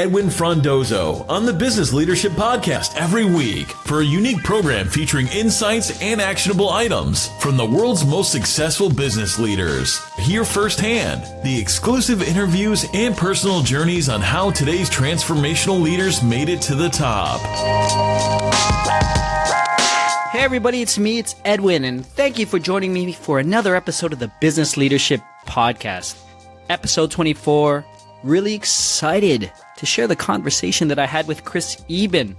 Edwin Frondozo on the Business Leadership Podcast every week for a unique program featuring insights and actionable items from the world's most successful business leaders. Hear firsthand the exclusive interviews and personal journeys on how today's transformational leaders made it to the top. Hey everybody, it's Edwin, and thank you for joining me for another episode of the Business Leadership Podcast. Episode 24, really excited to share the conversation that I had with Chris Eben.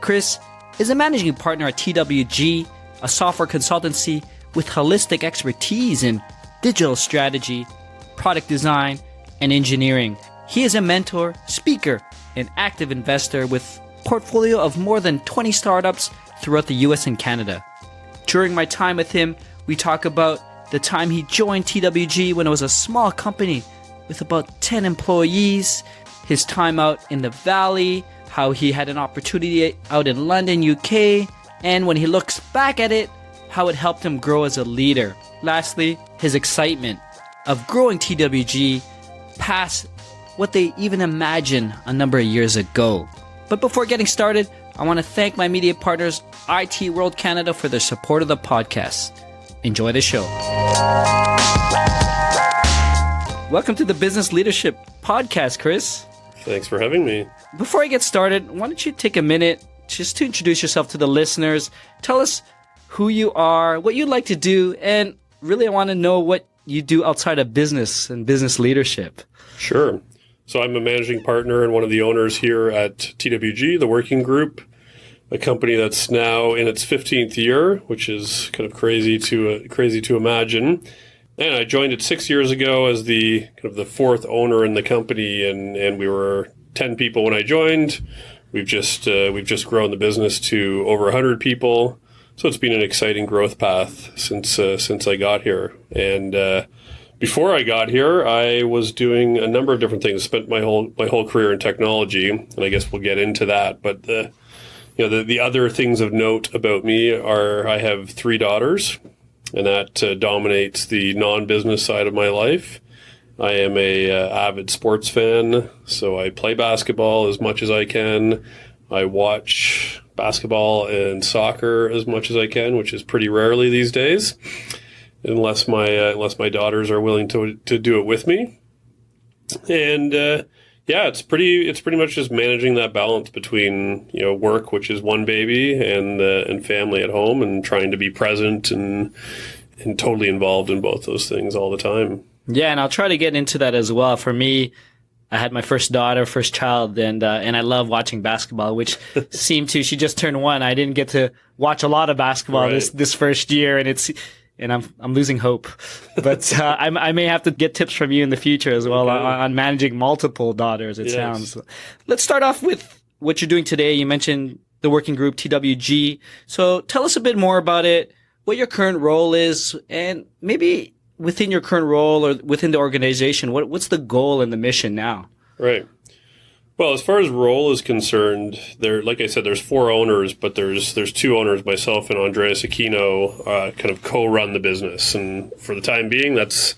Chris is a managing partner at TWG, a software consultancy with holistic expertise in digital strategy, product design, and engineering. He is a mentor, speaker, and active investor with a portfolio of more than 20 startups throughout the US and Canada. During my time with him, we talk about the time he joined TWG when it was a small company with about 10 employees, his time out in the Valley, how he had an opportunity out in London, UK, and when he looks back at it, how it helped him grow as a leader. Lastly, his excitement of growing TWG past what they even imagined a number of years ago. But before getting started, I want to thank my media partners, IT World Canada, for their support of the podcast. Enjoy the show. Welcome to the Business Leadership Podcast, Chris. Thanks for having me. Before I get started, why don't you take a minute just to introduce yourself to the listeners. Tell us who you are, what you'd like to do, and really I want to know what you do outside of business and business leadership. Sure. So I'm a managing partner and one of the owners here at TWG, the working group, a company that's now in its 15th year, which is kind of crazy to imagine. And I joined it 6 years ago as the kind of the fourth owner in the company, and we were 10 people when I joined. We've just grown the business to over 100 people. So it's been an exciting growth path since I got here. And before I got here, I was doing a number of different things. Spent my whole career in technology, and I guess we'll get into that. But the other things of note about me are I have 3 daughters, and that dominates the non-business side of my life. I am a avid sports fan, so I play basketball as much as I can. I watch basketball and soccer as much as I can, which is pretty rarely these days, unless my daughters are willing to do it with me. And it's pretty much just managing that balance between work, which is one baby, and family at home, and trying to be present and totally involved in both those things all the time. Yeah, and I'll try to get into that as well. For me, I had my first child, and I love watching basketball, which she just turned 1. I didn't get to watch a lot of basketball this first year, and I'm losing hope. But I may have to get tips from you in the future as well on managing multiple daughters, it sounds. Let's start off with what you're doing today. You mentioned the working group TWG. So tell us a bit more about it, what your current role is, and maybe within your current role or within the organization, what's the goal and the mission now? Right. Well, as far as role is concerned, like I said, there's 4 owners, but there's 2 owners, myself and Andreas Aquino, kind of co-run the business. And for the time being, that's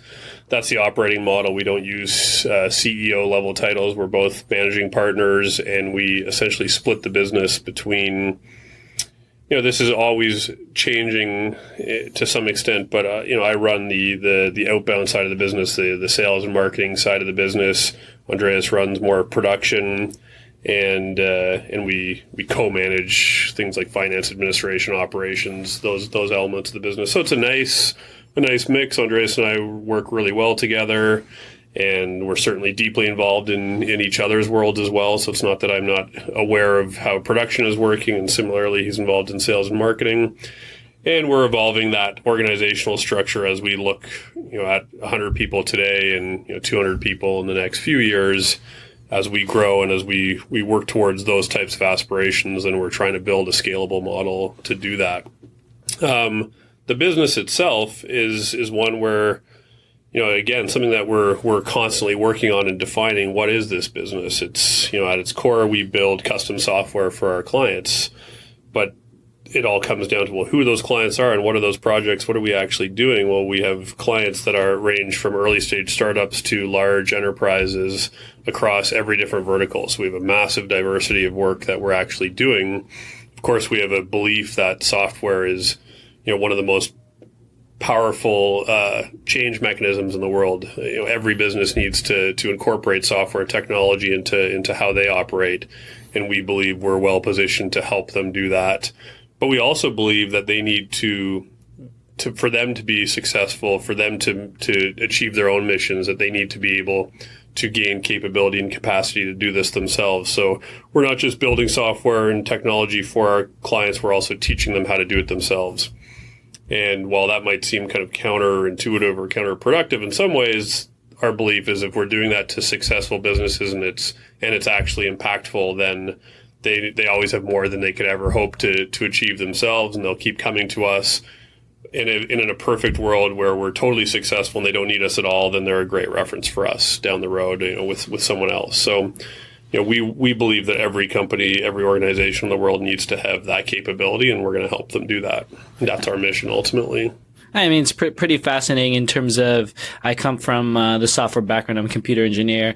the operating model. We don't use CEO level titles. We're both managing partners, and we essentially split the business between. This is always changing to some extent, but I run the outbound side of the business, the sales and marketing side of the business. Andreas runs more production, and we co-manage things like finance, administration, operations, those elements of the business. So it's a nice mix. Andreas and I work really well together, and we're certainly deeply involved in each other's world as well. So it's not that I'm not aware of how production is working, and similarly, he's involved in sales and marketing. And we're evolving that organizational structure as we look, at 100 people today and 200 people in the next few years as we grow and as we work towards those types of aspirations. And we're trying to build a scalable model to do that. The business itself is one where, again, something that we're constantly working on and defining. What is this business? It's, at its core, we build custom software for our clients, but it all comes down to, well, who those clients are and what are those projects? What are we actually doing? Well, we have clients that are range from early stage startups to large enterprises across every different vertical. So we have a massive diversity of work that we're actually doing. Of course, we have a belief that software is, one of the most powerful change mechanisms in the world. Every business needs to incorporate software technology into how they operate, and we believe we're well positioned to help them do that. But we also believe that they need to for them to be successful, for them to achieve their own missions, that they need to be able to gain capability and capacity to do this themselves. So we're not just building software and technology for our clients, we're also teaching them how to do it themselves. And while that might seem kind of counterintuitive or counterproductive in some ways, our belief is if we're doing that to successful businesses and it's actually impactful, then they always have more than they could ever hope to achieve themselves, and they'll keep coming to us. In a perfect world where we're totally successful and they don't need us at all, then they're a great reference for us down the road, with someone else. So, we believe that every company, every organization in the world needs to have that capability, and we're going to help them do that. And that's our mission ultimately. I mean, it's pretty fascinating in terms of, I come from the software background. I'm a computer engineer.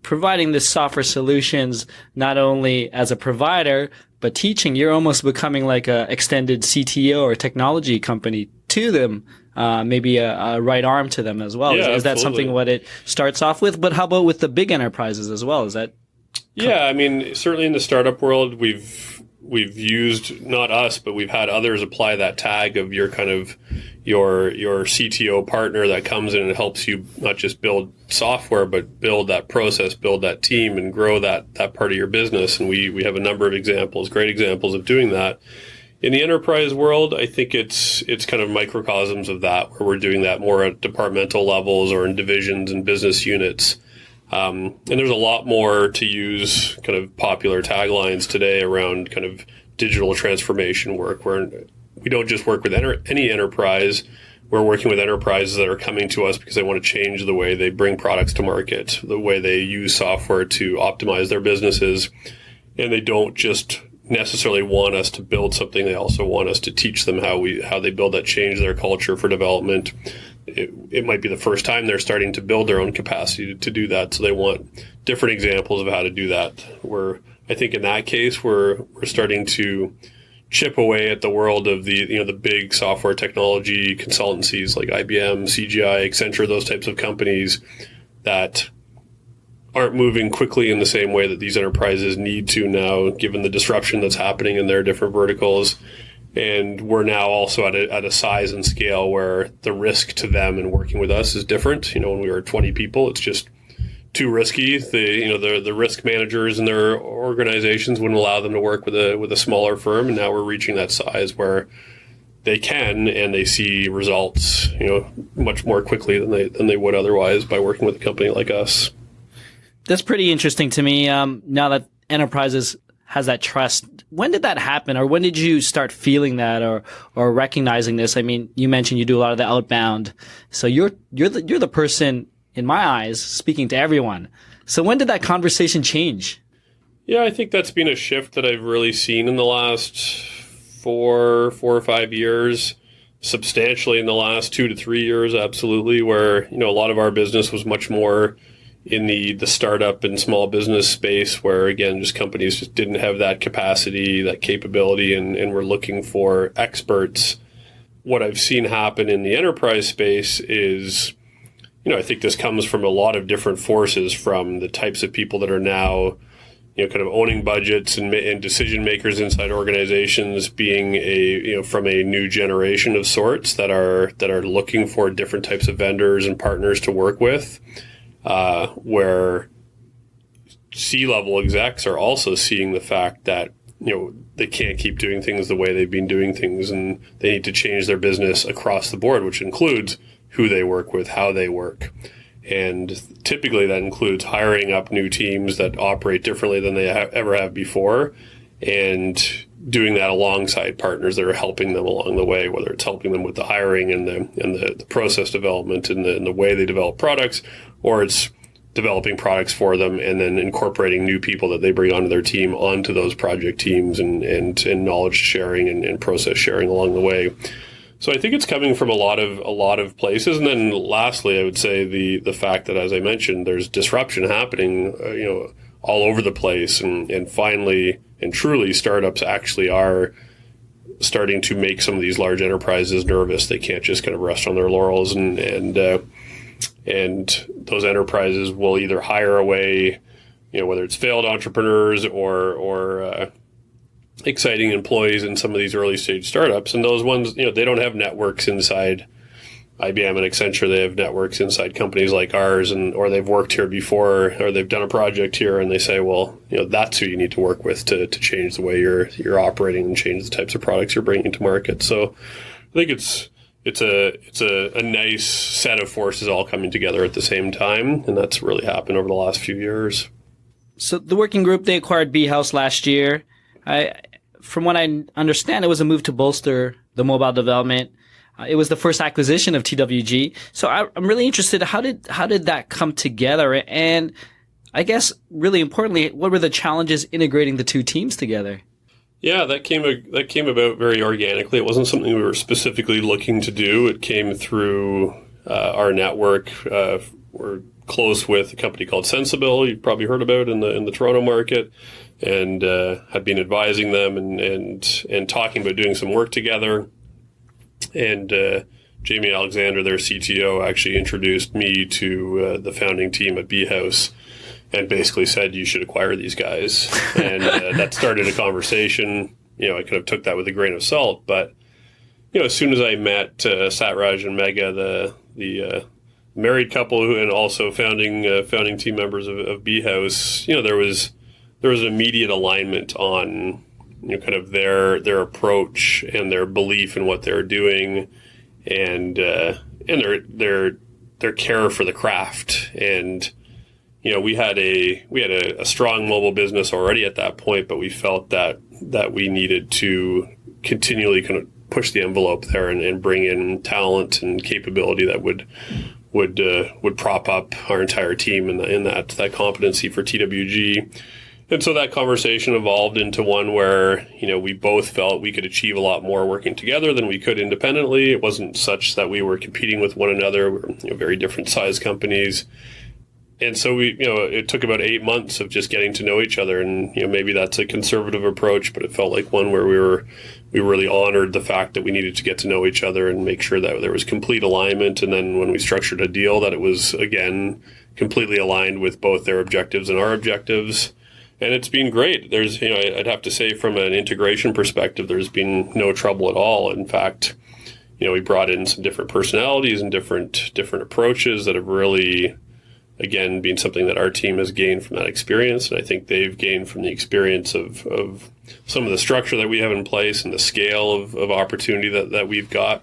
Providing the software solutions, not only as a provider, but teaching, you're almost becoming like a extended CTO or technology company to them, maybe a right arm to them as well. Yeah, is that something what it starts off with? But how about with the big enterprises as well? Is that? Yeah, I mean, certainly in the startup world, we've used, not us, but we've had others apply that tag of your CTO partner that comes in and helps you not just build software, but build that process, build that team, and grow that part of your business. And we have a number of examples, great examples of doing that. In the enterprise world, I think it's kind of microcosms of that, where we're doing that more at departmental levels or in divisions and business units. And there's a lot more, to use kind of popular taglines today, around kind of digital transformation work, where we don't just work with any enterprise. We're working with enterprises that are coming to us because they want to change the way they bring products to market, the way they use software to optimize their businesses. And they don't just necessarily want us to build something. They also want us to teach them how they build that, change their culture for development. It might be the first time they're starting to build their own capacity to do that. So they want different examples of how to do that. I think in that case, we're starting to chip away at the world of the big software technology consultancies like IBM, CGI, Accenture, those types of companies that aren't moving quickly in the same way that these enterprises need to now, given the disruption that's happening in their different verticals. And we're now also at a size and scale where the risk to them in working with us is different. When we were 20 people, it's just too risky. The risk managers in their organizations wouldn't allow them to work with a smaller firm, and now we're reaching that size where they can, and they see results, much more quickly than they would otherwise by working with a company like us. That's pretty interesting to me. Now that enterprises has that trust, when did that happen, or when did you start feeling that, or recognizing this? I mean, you mentioned you do a lot of the outbound, so you're the person, in my eyes, speaking to everyone. So when did that conversation change? Yeah, I think that's been a shift that I've really seen in the last four or 5 years, substantially in the last 2 to 3 years, absolutely, where, a lot of our business was much more in the startup and small business space, where, again, just companies just didn't have that capacity, that capability, and were looking for experts. What I've seen happen in the enterprise space is, I think this comes from a lot of different forces, from the types of people that are now, kind of owning budgets and decision makers inside organizations, being from a new generation of sorts that are looking for different types of vendors and partners to work with, where C-level execs are also seeing the fact that, they can't keep doing things the way they've been doing things, and they need to change their business across the board, which includes who they work with, how they work. And typically that includes hiring up new teams that operate differently than they ever have before, and doing that alongside partners that are helping them along the way, whether it's helping them with the hiring and the process development and the way they develop products, or it's developing products for them, and then incorporating new people that they bring onto their team onto those project teams, and knowledge sharing and process sharing along the way. So I think it's coming from a lot of places. And then lastly, I would say the fact that, as I mentioned, there's disruption happening, all over the place, and finally and truly startups actually are starting to make some of these large enterprises nervous. They can't just kind of rest on their laurels, and those enterprises will either hire away, whether it's failed entrepreneurs or exciting employees in some of these early stage startups. And those ones, they don't have networks inside IBM and Accenture. They have networks inside companies like ours, or they've worked here before, or they've done a project here, and they say, well, that's who you need to work with to change the way you're operating and change the types of products you're bringing to market. So I think it's a nice set of forces all coming together at the same time, and that's really happened over the last few years. So the working group, they acquired B House last year. From what I understand, it was a move to bolster the mobile development. It was the first acquisition of TWG. So I'm really interested. How did that come together? And I guess really importantly, what were the challenges integrating the two teams together? Yeah, that came about very organically. It wasn't something we were specifically looking to do. It came through our network. We're close with a company called Sensible, you've probably heard about in the Toronto market, and had been advising them and talking about doing some work together. And Jamie Alexander, their CTO, actually introduced me to the founding team at B House, and basically said, you should acquire these guys. And that started a conversation. I could have took that with a grain of salt, but as soon as I met Satraj and Megha, the married couple and also founding team members of B House, there was immediate alignment on kind of their approach and their belief in what they're doing, and their care for the craft. And we had a strong mobile business already at that point, but we felt that we needed to continually kind of push the envelope there and bring in talent and capability that would prop up our entire team in that competency for TWG. And so that conversation evolved into one where, we both felt we could achieve a lot more working together than we could independently. It wasn't such that we were competing with one another. We were very different size companies. And so it took about 8 months of just getting to know each other. And, maybe that's a conservative approach, but it felt like one where we really honored the fact that we needed to get to know each other and make sure that there was complete alignment. And then when we structured a deal, that it was, again, completely aligned with both their objectives and our objectives. And it's been great. There's, I'd have to say from an integration perspective, there's been no trouble at all. In fact, we brought in some different personalities and different approaches that have really, again, been something that our team has gained from that experience. And I think they've gained from the experience of some of the structure that we have in place and the scale of opportunity that we've got.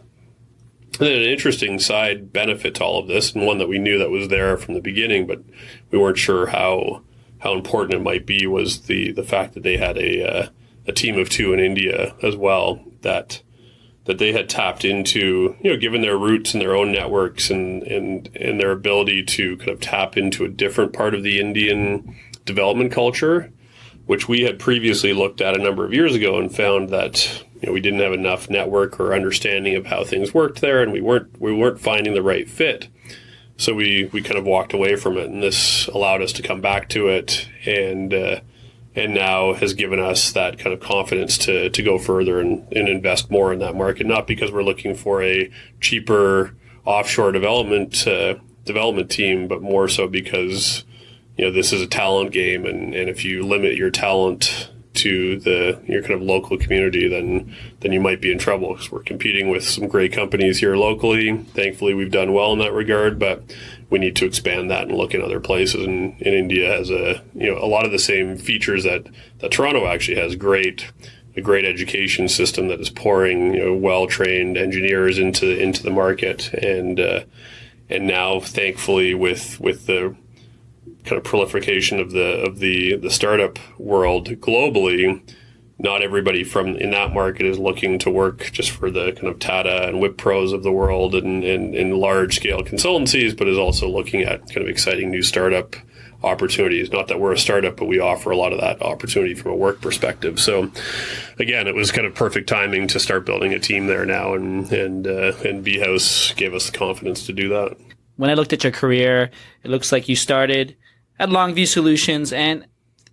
And then an interesting side benefit to all of this, and one that we knew that was there from the beginning, but we weren't sure how important it might be, was the fact that they had a team of two in India as well, that they had tapped into, given their roots and their own networks and their ability to kind of tap into a different part of the Indian development culture, which we had previously looked at a number of years ago and found that we didn't have enough network or understanding of how things worked there, and we weren't finding the right fit. So we kind of walked away from it, and this allowed us to come back to it, and now has given us that kind of confidence to go further and invest more in that market. Not because we're looking for a cheaper offshore development team, but more so because this is a talent game, and if you limit your talent to your kind of local community, then you might be in trouble, because we're competing with some great companies here locally. Thankfully, we've done well in that regard, but we need to expand that and look in other places. And India has a lot of the same features that Toronto actually has. A great education system that is pouring well-trained engineers into the market, and now thankfully with the kind of proliferation of the startup world globally, not everybody from in that market is looking to work just for the kind of Tata and Wipro's of the world and large scale consultancies, but is also looking at kind of exciting new startup opportunities. Not that we're a startup, but we offer a lot of that opportunity from a work perspective. So again, it was kind of perfect timing to start building a team there now, and B House gave us the confidence to do that. When I looked at your career, it looks like you started at Longview Solutions, and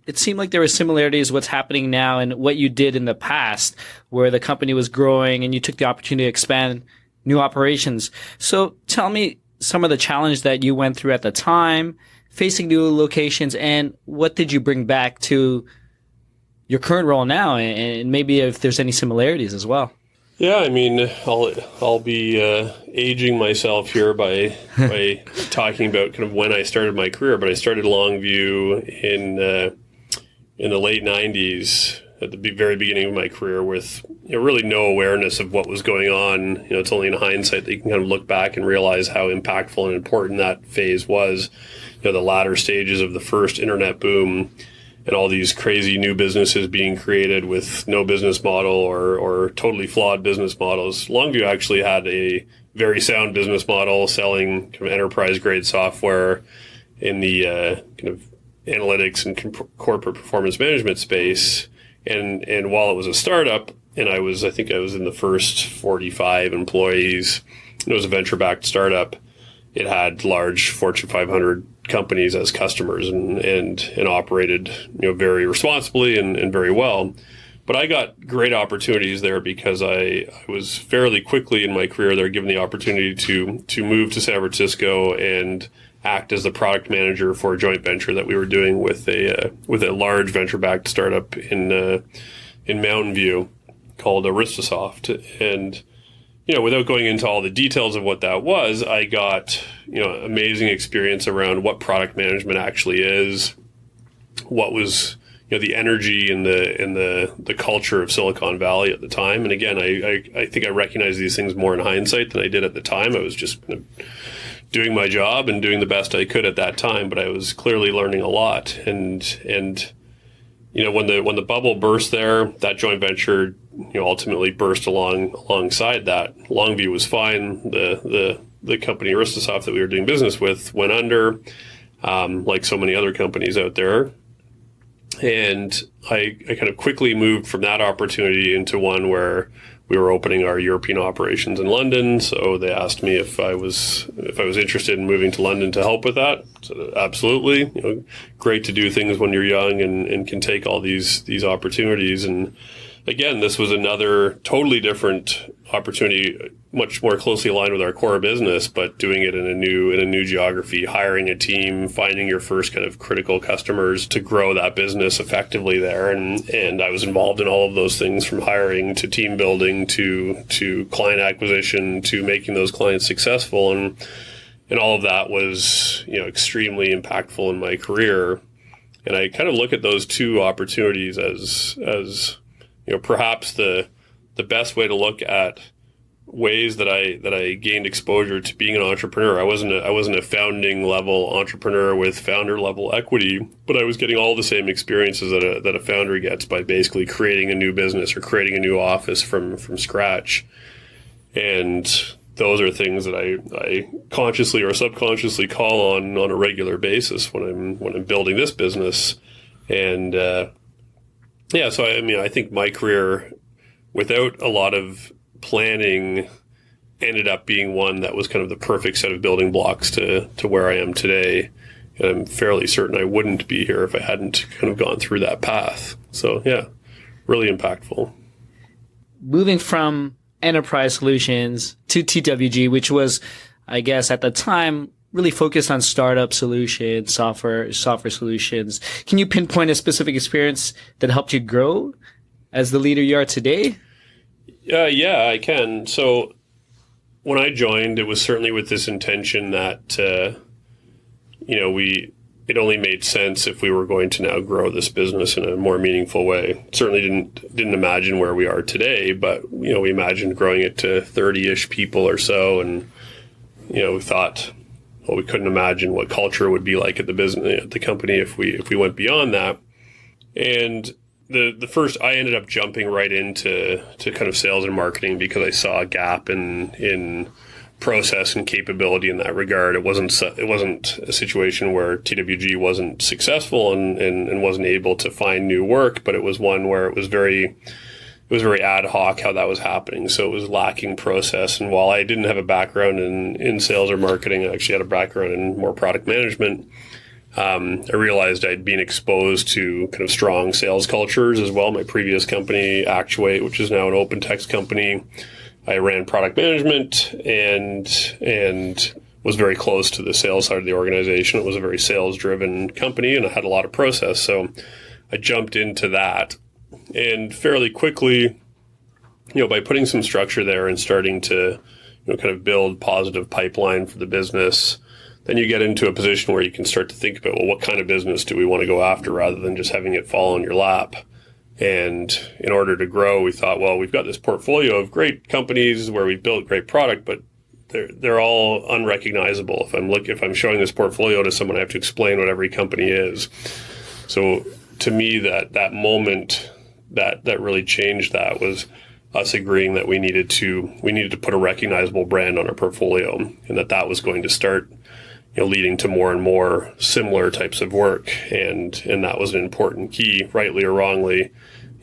it seemed like there were similarities what's happening now and what you did in the past, where the company was growing and you took the opportunity to expand new operations. So tell me some of the challenge that you went through at the time, facing new locations, and what did you bring back to your current role now, and maybe if there's any similarities as well. Yeah, I mean, I'll be aging myself here by talking about kind of when I started my career, but I started Longview in the late 90s, at the very beginning of my career, with really no awareness of what was going on. It's only in hindsight that you can kind of look back and realize how impactful and important that phase was. The latter stages of the first internet boom and all these crazy new businesses being created with no business model or totally flawed business models. Longview actually had a very sound business model, selling kind of enterprise-grade software in the kind of analytics and corporate performance management space. And while it was a startup, and I think I was in the first 45 employees, it was a venture-backed startup. It had large Fortune 500 companies as customers and operated very responsibly and very well. But I got great opportunities there because I was fairly quickly in my career there given the opportunity to move to San Francisco and act as the product manager for a joint venture that we were doing with a large venture-backed startup in Mountain View called Aristasoft. And without going into all the details of what that was, I got amazing experience around what product management actually is, what was the energy and the culture of Silicon Valley at the time. And again, I think I recognize these things more in hindsight than I did at the time. I was just doing my job and doing the best I could at that time, but I was clearly learning a lot. And when the bubble burst there, that joint venture ultimately burst alongside that. Longview was fine. The company Aristasoft that we were doing business with went under, like so many other companies out there. And I kind of quickly moved from that opportunity into one where we were opening our European operations in London. So they asked me if I was interested in moving to London to help with that. So absolutely, great to do things when you're young and can take all these opportunities. And again, this was another totally different opportunity, much more closely aligned with our core business, but doing it in a new geography, hiring a team, finding your first kind of critical customers to grow that business effectively there. And I was involved in all of those things, from hiring to team building to client acquisition to making those clients successful. And all of that was, extremely impactful in my career. And I kind of look at those two opportunities as perhaps the best way to look at ways that I gained exposure to being an entrepreneur. I wasn't a founding level entrepreneur with founder level equity, but I was getting all the same experiences that a founder gets by basically creating a new business or creating a new office from scratch. And those are things that I consciously or subconsciously call on a regular basis when I'm building this business. And so I think my career, without a lot of planning, ended up being one that was kind of the perfect set of building blocks to where I am today. And I'm fairly certain I wouldn't be here if I hadn't kind of gone through that path. So yeah, really impactful. Moving from enterprise solutions to TWG, which was, I guess, at the time, really focused on startup solutions, software solutions. Can you pinpoint a specific experience that helped you grow as the leader you are today? Yeah, I can. So when I joined, it was certainly with this intention that, it only made sense if we were going to now grow this business in a more meaningful way. Certainly didn't imagine where we are today, but, we imagined growing it to 30-ish people or so. And, we thought, well, we couldn't imagine what culture would be like at the company if we went beyond that. And the first, I ended up jumping right into kind of sales and marketing because I saw a gap in process and capability in that regard. It wasn't a situation where TWG wasn't successful and wasn't able to find new work, but it was one where it was very ad hoc how that was happening. So it was lacking process. And while I didn't have a background in sales or marketing, I actually had a background in more product management. I realized I'd been exposed to kind of strong sales cultures as well. My previous company, Actuate, which is now an open text company, I ran product management and was very close to the sales side of the organization. It was a very sales-driven company, and I had a lot of process. So I jumped into that. And fairly quickly, by putting some structure there and starting to, kind of build positive pipeline for the business, then you get into a position where you can start to think about, well, what kind of business do we want to go after rather than just having it fall in your lap? And in order to grow, we thought, well, we've got this portfolio of great companies where we've built great product, but they're all unrecognizable. If I'm showing this portfolio to someone, I have to explain what every company is. So to me, that moment that really changed that was us agreeing that we needed to put a recognizable brand on our portfolio, and that was going to start leading to more and more similar types of work. And that was an important key, rightly or wrongly.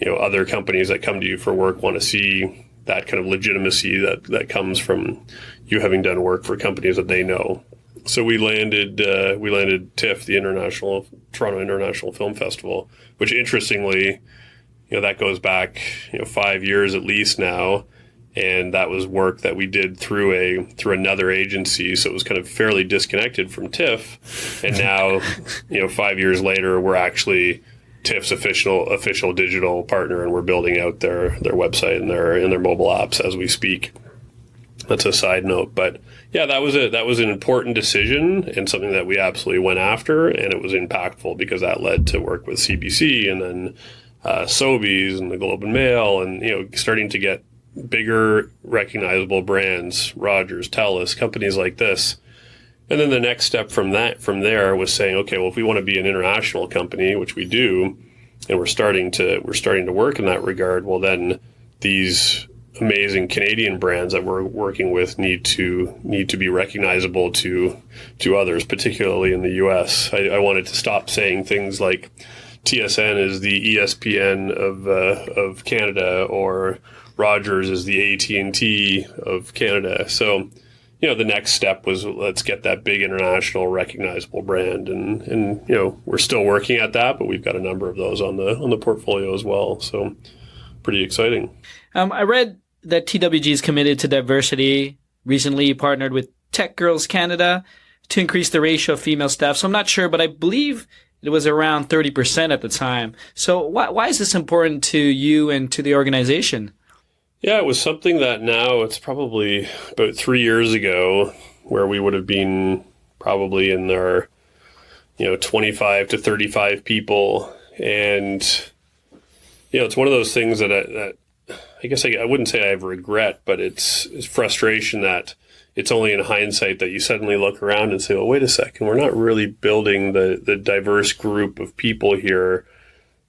Other companies that come to you for work want to see that kind of legitimacy that comes from you having done work for companies that they know. So we landed TIFF, the Toronto International Film Festival, which interestingly, that goes back 5 years at least now. And that was work that we did through another agency. So it was kind of fairly disconnected from TIFF. And now, 5 years later, we're actually TIFF's official digital partner, and we're building out their website and their mobile apps as we speak. That's a side note. But yeah, that was an important decision and something that we absolutely went after. And it was impactful because that led to work with CBC and then Sobeys and the Globe and Mail, and starting to get bigger recognizable brands, Rogers, TELUS, companies like this. And then the next step from there was saying, okay, well, if we want to be an international company, which we do, and we're starting to work in that regard, well, then these amazing Canadian brands that we're working with need to be recognizable to others, particularly in the US. I wanted to stop saying things like TSN is the ESPN of Canada, or Rogers is the AT&T of Canada. So, the next step was, let's get that big international recognizable brand. And we're still working at that, but we've got a number of those on the portfolio as well. So pretty exciting. I read that TWG is committed to diversity. Recently, you partnered with Tech Girls Canada to increase the ratio of female staff. So I'm not sure, but I believe it was around 30% at the time. So why is this important to you and to the organization? Yeah, it was something that now it's probably about 3 years ago where we would have been probably in our, 25 to 35 people. And, it's one of those things that I guess I wouldn't say I have regret, but it's frustration that it's only in hindsight that you suddenly look around and say, well, wait a second, we're not really building the diverse group of people here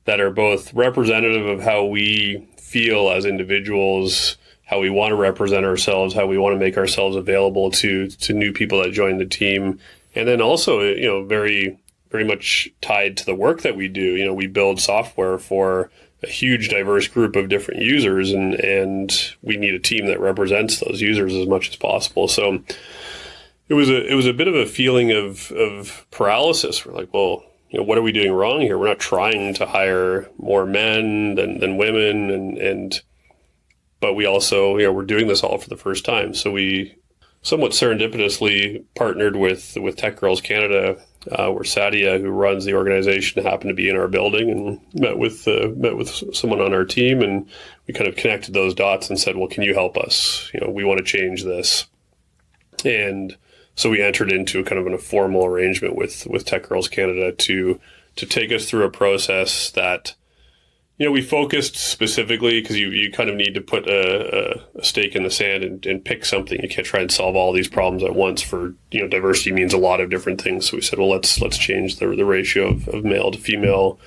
that are both representative of how we feel as individuals, how we want to represent ourselves, how we want to make ourselves available to new people that join the team. And then also, very, very much tied to the work that we do. We build software for a huge diverse group of different users, and we need a team that represents those users as much as possible. So it was a bit of a feeling of paralysis. We're like, well, what are we doing wrong here? We're not trying to hire more men than women, but we also, we're doing this all for the first time. So we somewhat serendipitously partnered with Tech Girls Canada, where Sadia, who runs the organization, happened to be in our building and met with someone on our team, and we kind of connected those dots and said, well, can you help us? We want to change this. And so we entered into kind of a formal arrangement with Tech Girls Canada to take us through a process that, we focused specifically because you kind of need to put a stake in the sand and pick something. You can't try and solve all these problems at once. For diversity means a lot of different things. So we said, well, let's change the ratio of male to female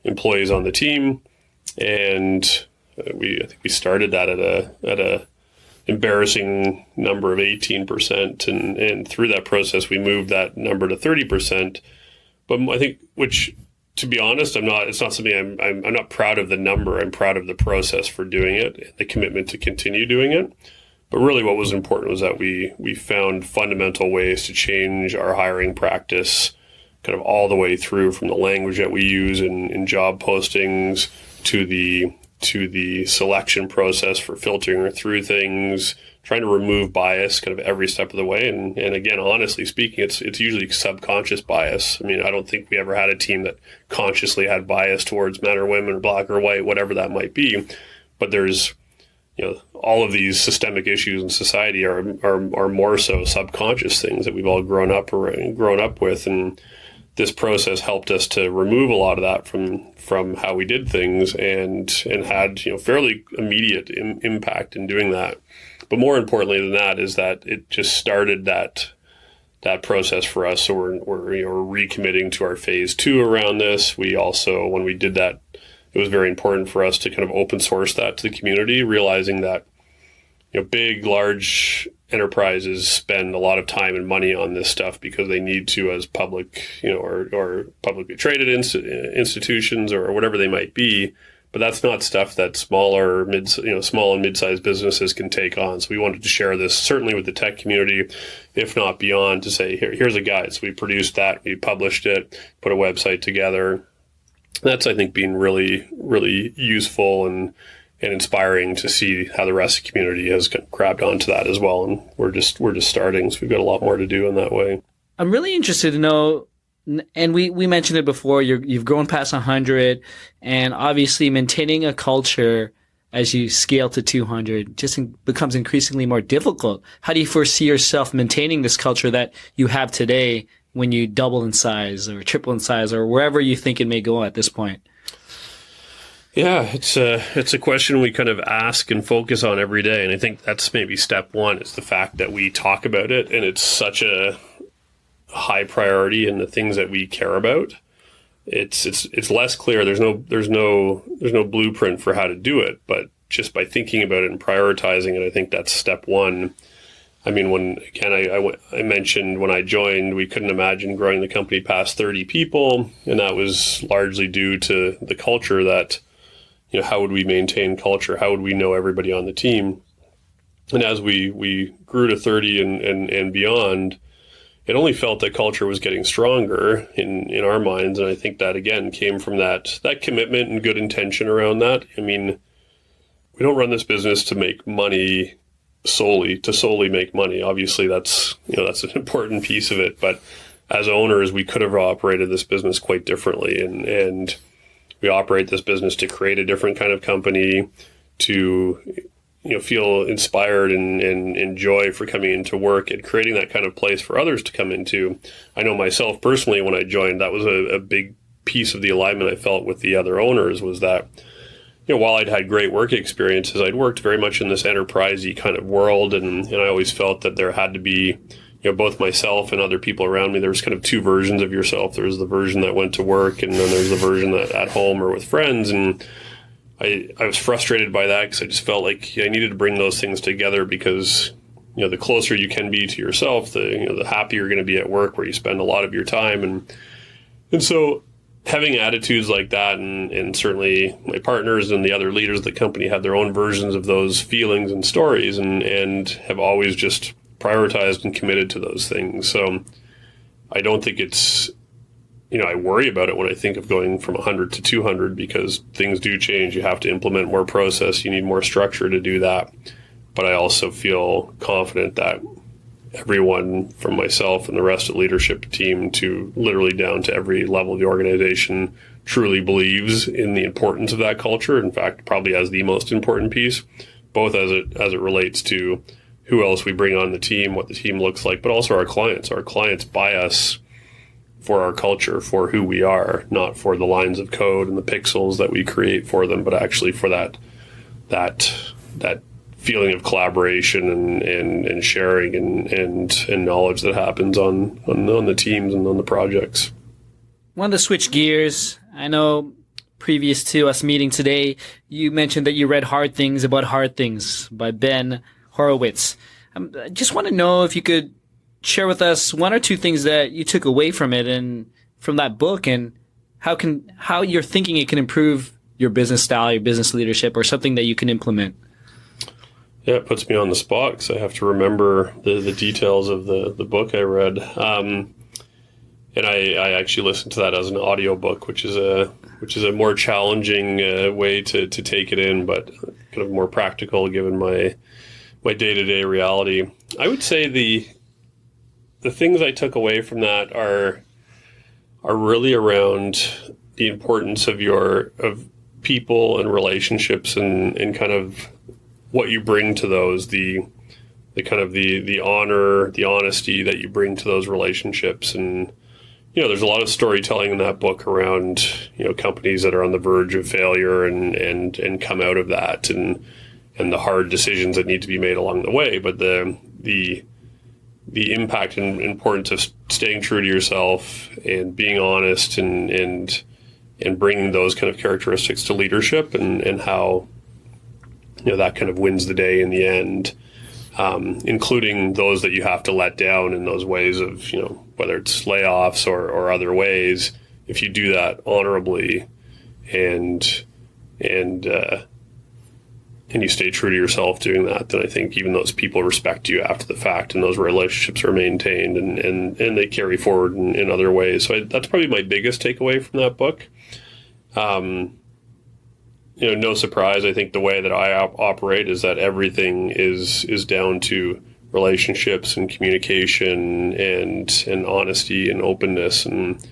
employees on the team, and I think we started that at a embarrassing number of 18%, and through that process we moved that number to 30%. But I think, which, to be honest, it's not something I'm not proud of the number. I'm proud of the process for doing it and the commitment to continue doing it. But really what was important was that we found fundamental ways to change our hiring practice kind of all the way through, from the language that we use in job postings to the selection process for filtering through things, trying to remove bias kind of every step of the way. And again, honestly speaking, it's usually subconscious bias. I mean, I don't think we ever had a team that consciously had bias towards men or women or black or white, whatever that might be. But there's, all of these systemic issues in society are more so subconscious things that we've all grown up with. And this process helped us to remove a lot of that from how we did things, and had fairly immediate impact in doing that. But more importantly than that is that it just started that process for us. So we're recommitting to our phase 2 around this. We also, when we did that, it was very important for us to kind of open source that to the community, realizing that big, large enterprises spend a lot of time and money on this stuff because they need to, as public, or publicly traded institutions or whatever they might be. But that's not stuff that small and mid-sized businesses can take on. So we wanted to share this certainly with the tech community, if not beyond, to say, here's a guide. So we produced that, we published it, put a website together. That's, I think, been really, really useful and inspiring to see how the rest of the community has grabbed onto that as well. And we're just starting, so we've got a lot more to do in that way. I'm really interested to know, and we mentioned it before, you've grown past 100, and obviously maintaining a culture as you scale to 200 just becomes increasingly more difficult. How do you foresee yourself maintaining this culture that you have today when you double in size or triple in size or wherever you think it may go at this point? Yeah, it's a question we kind of ask and focus on every day. And I think that's maybe step one, is the fact that we talk about it and it's such a high priority in the things that we care about. It's less clear. There's no blueprint for how to do it, but just by thinking about it and prioritizing it, I think that's step one. I mean, I mentioned when I joined, we couldn't imagine growing the company past 30 people, and that was largely due to the culture that, how would we maintain culture? How would we know everybody on the team? And as we grew to 30 and beyond, it only felt that culture was getting stronger in our minds. And I think that, again, came from that commitment and good intention around that. I mean, we don't run this business to make money solely make money. Obviously, that's an important piece of it. But as owners, we could have operated this business quite differently. And we operate this business to create a different kind of company, to feel inspired and joy for coming into work and creating that kind of place for others to come into. I know myself personally, when I joined, that was a big piece of the alignment I felt with the other owners, was that, while I'd had great work experiences, I'd worked very much in this enterprisey kind of world. And I always felt that there had to be, both myself and other people around me, there was kind of two versions of yourself. There was the version that went to work, and then there's the version that at home or with friends. And I was frustrated by that, because I just felt like I needed to bring those things together, because, the closer you can be to yourself, the happier you're going to be at work, where you spend a lot of your time. And so having attitudes like that, and certainly my partners and the other leaders of the company had their own versions of those feelings and stories, and have always just prioritized and committed to those things. So I don't think it's, I worry about it when I think of going from 100 to 200, because things do change. You have to implement more process. You need more structure to do that. But I also feel confident that everyone, from myself and the rest of the leadership team to literally down to every level of the organization, truly believes in the importance of that culture. In fact, probably as the most important piece, both as it relates to who else we bring on the team, what the team looks like, but also our clients. Our clients buy us for our culture, for who we are, not for the lines of code and the pixels that we create for them, but actually for that feeling of collaboration and sharing and knowledge that happens on the teams and on the projects. Wanted to switch gears. I know previous to us meeting today, you mentioned that you read Hard Things About Hard Things by Ben Horowitz. I just want to know if you could share with us one or two things that you took away from it and from that book, and how you're thinking it can improve your business style, your business leadership, or something that you can implement. Yeah, it puts me on the spot because I have to remember the details of the book I read. And I actually listened to that as an audiobook, which is a more challenging way to take it in, but kind of more practical given my day-to-day reality. I would say the things I took away from that are really around the importance of people and relationships and kind of what you bring to those, the kind of the honor, the honesty that you bring to those relationships. And there's a lot of storytelling in that book around, companies that are on the verge of failure and come out of that and the hard decisions that need to be made along the way. But the impact and importance of staying true to yourself and being honest and bringing those kind of characteristics to leadership and how, that kind of wins the day in the end. Including those that you have to let down in those ways of, whether it's layoffs or other ways. If you do that honorably and you stay true to yourself doing that, then I think even those people respect you after the fact, and those relationships are maintained and they carry forward in other ways. So that's probably my biggest takeaway from that book. No surprise. I think the way that I operate is that everything is down to relationships and communication and honesty and openness. And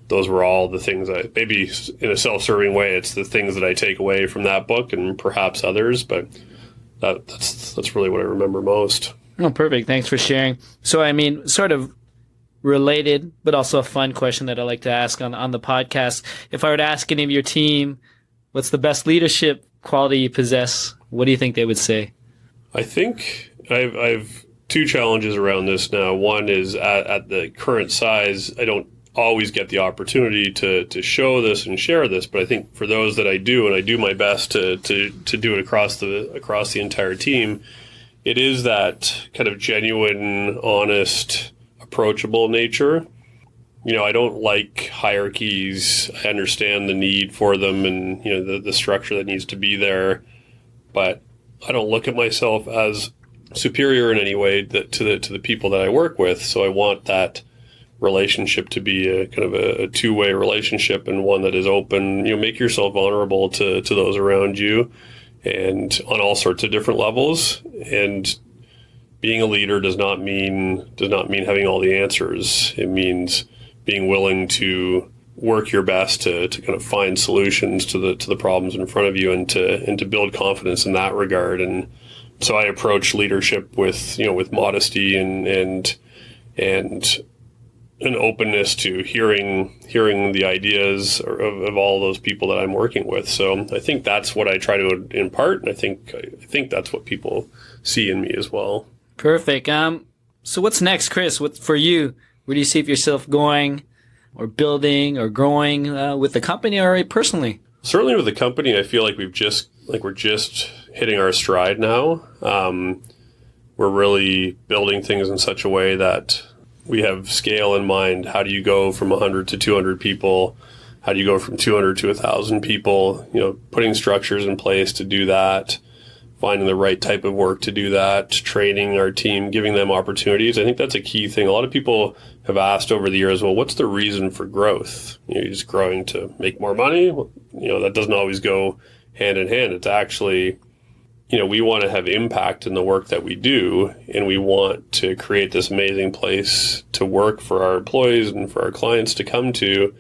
those were all the things that, maybe in a self-serving way, it's the things that I take away from that book and perhaps others, but that's really what I remember most. Oh, perfect. Thanks for sharing. So, sort of related, but also a fun question that I like to ask on the podcast. If I were to ask any of your team, what's the best leadership quality you possess, what do you think they would say? I think I've two challenges around this now. One is at the current size, I don't always get the opportunity to show this and share this, but I think for those that I do, and I do my best to do it across the entire team, it is that kind of genuine, honest, approachable nature. I don't like hierarchies. I understand the need for them and, the structure that needs to be there, but I don't look at myself as superior in any way to the people that I work with. So I want that relationship to be a kind of a two-way relationship, and one that is open. Make yourself vulnerable to those around you, and on all sorts of different levels. And being a leader does not mean having all the answers. It means being willing to work your best to kind of find solutions to the problems in front of you, and to build confidence in that regard. And so I approach leadership with modesty and an openness to hearing the ideas of all those people that I'm working with. So I think that's what I try to impart, and I think that's what people see in me as well. Perfect. So what's next, Chris? What for you? Where do you see yourself going, or building, or growing with the company, or personally? Certainly with the company, I feel like we're just hitting our stride now. We're really building things in such a way that we have scale in mind. How do you go from 100 to 200 people? How do you go from 200 to 1,000 people? Putting structures in place to do that, finding the right type of work to do that, training our team, giving them opportunities. I think that's a key thing. A lot of people have asked over the years, well, what's the reason for growth? You're just growing to make more money? Well, that doesn't always go hand in hand. It's actually, we want to have impact in the work that we do, and we want to create this amazing place to work for our employees and for our clients to come to.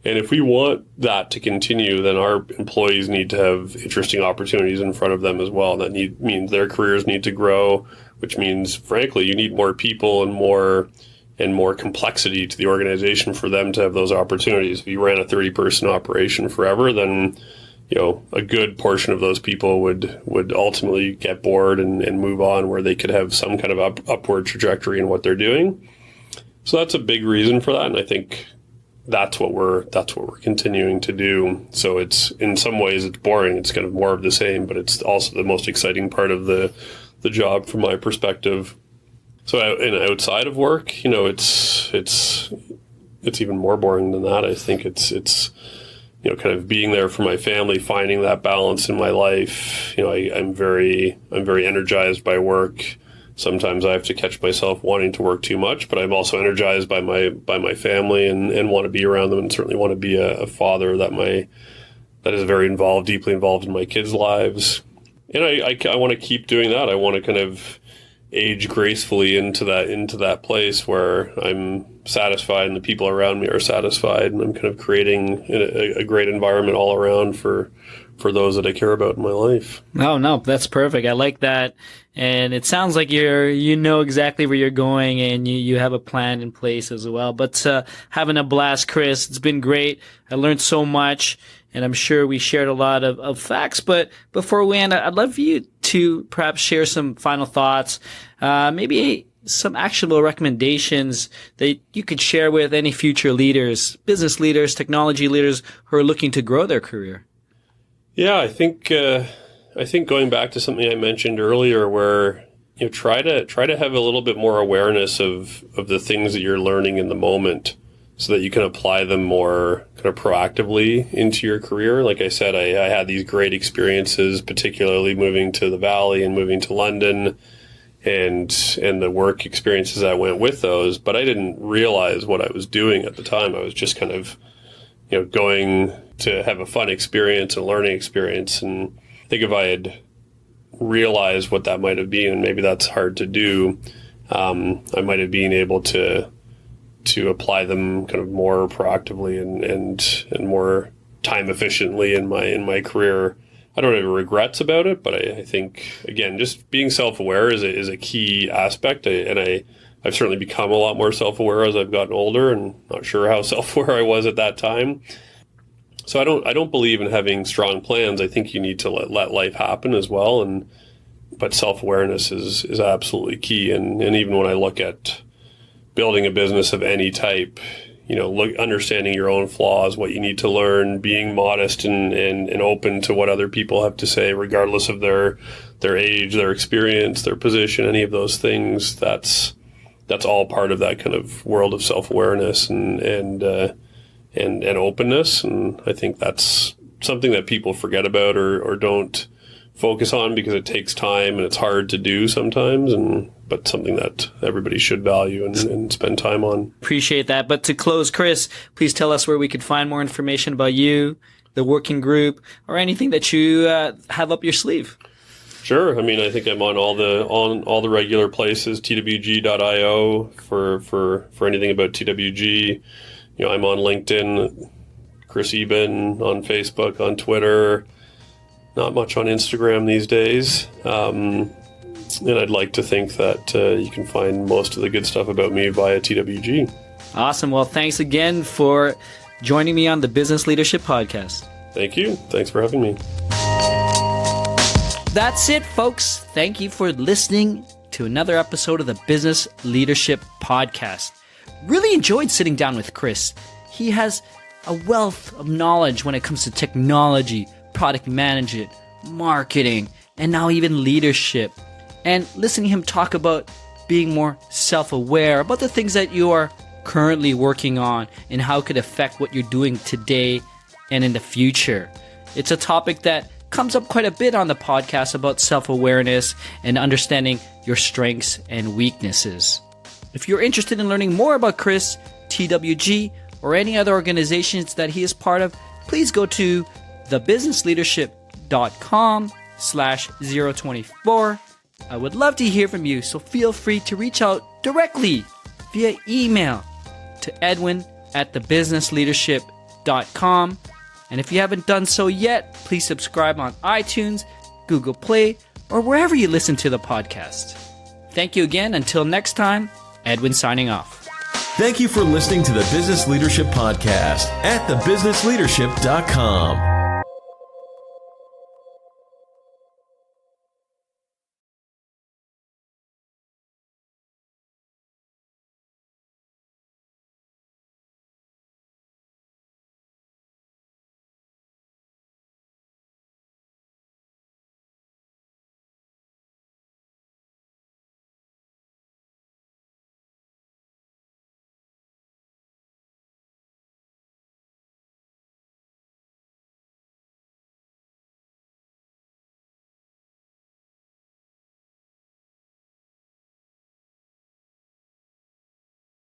And if we want that to continue, then our employees need to have interesting opportunities in front of them as well. That means their careers need to grow, which means, frankly, you need more people and more complexity to the organization for them to have those opportunities. If you ran a 30-person operation forever, then a good portion of those people would ultimately get bored and move on, where they could have some kind of upward trajectory in what they're doing. So that's a big reason for that, and I think that's what we're continuing to do. So it's, in some ways it's boring. It's kind of more of the same, but it's also the most exciting part of the job from my perspective. So outside of work, it's even more boring than that. I think it's kind of being there for my family, finding that balance in my life. I'm very energized by work. Sometimes I have to catch myself wanting to work too much, but I'm also energized by my family and want to be around them, and certainly want to be a father that is very deeply involved in my kids' lives. And I want to keep doing that. I want to kind of age gracefully into that place where I'm satisfied and the people around me are satisfied, and I'm kind of creating a great environment all around for those that I care about in my life. No, that's perfect. I like that. And it sounds like you know exactly where you're going, and you have a plan in place as well. But having a blast, Chris. It's been great. I learned so much, and I'm sure we shared a lot of facts. But before we end, I'd love for you to perhaps share some final thoughts, maybe some actionable recommendations that you could share with any future leaders, business leaders, technology leaders who are looking to grow their career. Yeah, I think going back to something I mentioned earlier, where try to have a little bit more awareness of the things that you're learning in the moment, so that you can apply them more kind of proactively into your career. Like I said, I had these great experiences, particularly moving to the Valley and moving to London, and the work experiences that went with those, but I didn't realize what I was doing at the time. I was just kind of going to have a fun experience, a learning experience. And I think if I had realized what that might have been, and maybe that's hard to do, I might have been able to apply them kind of more proactively and more time efficiently in my career. I don't have regrets about it, but I think, again, just being self-aware is a key aspect. I've certainly become a lot more self-aware as I've gotten older, and not sure how self-aware I was at that time. So I don't believe in having strong plans. I think you need to let life happen as well. But self-awareness is absolutely key. And even when I look at building a business of any type, understanding your own flaws, what you need to learn, being modest and open to what other people have to say, regardless of their age, their experience, their position, any of those things. That's all part of that kind of world of self-awareness and openness. And I think that's something that people forget about or don't focus on because it takes time and it's hard to do sometimes, but something that everybody should value and spend time on. Appreciate that. But to close, Chris, please tell us where we could find more information about you, the working group, or anything that you have up your sleeve. Sure. I mean, I think I'm on all the regular places, twg.io for anything about TWG. I'm on LinkedIn, Chris Eben, on Facebook, on Twitter. Not much on Instagram these days. And I'd like to think that you can find most of the good stuff about me via TWG. Awesome. Well, thanks again for joining me on the Business Leadership Podcast. Thank you. Thanks for having me. That's it, folks. Thank you for listening to another episode of the Business Leadership Podcast. Really enjoyed sitting down with Chris. He has a wealth of knowledge when it comes to technology, product management, marketing, and now even leadership. And listening to him talk about being more self-aware about the things that you are currently working on and how it could affect what you're doing today and in the future. It's a topic that comes up quite a bit on the podcast about self-awareness and understanding your strengths and weaknesses. If you're interested in learning more about Chris, TWG, or any other organizations that he is part of, please go to thebusinessleadership.com/024. I would love to hear from you, so feel free to reach out directly via email to edwin@thebusinessleadership.com. And if you haven't done so yet, please subscribe on iTunes, Google Play, or wherever you listen to the podcast. Thank you again. Until next time, Edwin signing off. Thank you for listening to the Business Leadership Podcast at thebusinessleadership.com.